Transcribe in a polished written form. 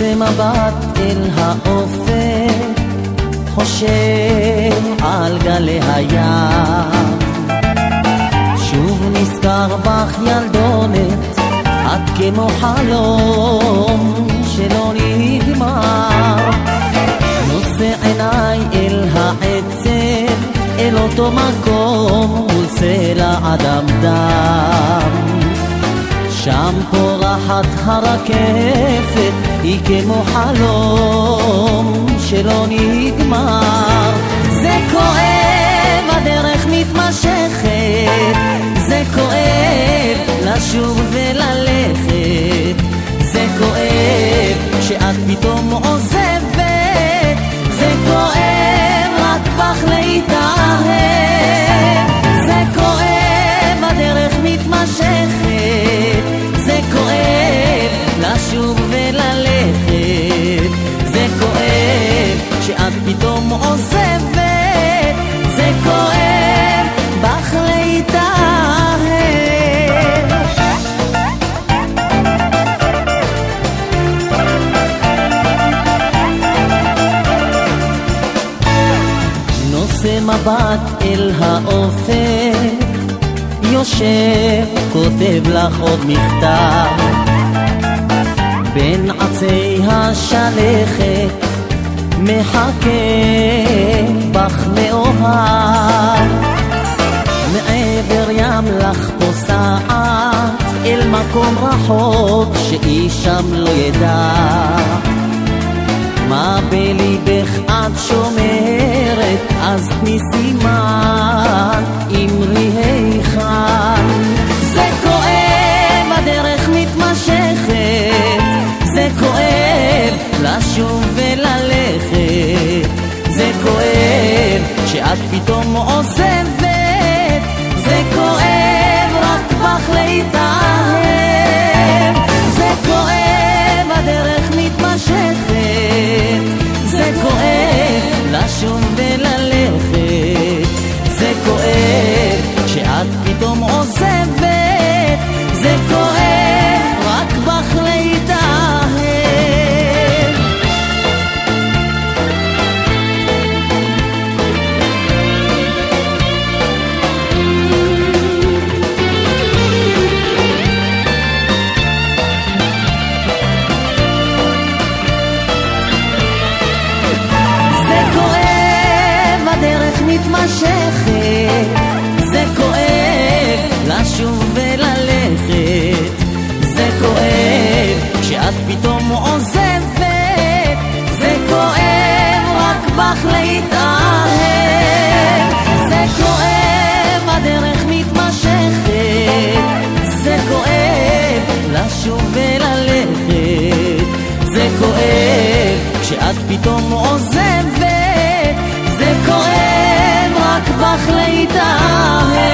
נושא מבט אל האופק, חושב על גלי הים, שוב נזכר בך ילדונת, את כמו חלום שלא נגמר. נושא עיניי אל העצם, אל אותו מקום מול סלע אדם, שם פורחת הרכבת, היא כמו חלום שלא נגמר. זה כואב, הדרך מתמשכת, זה כואב לשוב וללכת, זה כואב שאת פתאום עוזבת, זה כואב רק בך להתאהב. זה כואב, הדרך מתמשכת, זה כואב לשוב וללכת, זה כואב שאת פתאום עוזבת, זה כואב בך להתאהב. נושא מבט אל האופק, יושב כותב לך עוד מכתב, בין עצי השלכת מחכה בך מאוהב. מעבר ים לך פוסעת אל מקום רחוק שאי שם לא ידע, מה בליבך את שומרת, אז תני סימן אמרי היכן. זה כואב, הדרך מתמשכת, זה כואב לשוב וללכת, זה כואב שאת פתאום עוזבת, זה כואב רק בך להתאהב. זה כואב, הדרך מתמשכת, זה כואב לשוב וללכת, זה כואב שאת פתאום עוזבת, זה כואב רק בך להתאהב. מתמשכת, זה כואב לשוב וללכת, זה כואב שאת פתאום עוזבת, זה כואב רק בך להתאהב. זה כואב, הדרך מתמשכת, זה כואב לשוב וללכת, זה כואב שאת פתאום עוזבת, זה כואב רק בך להתאהב.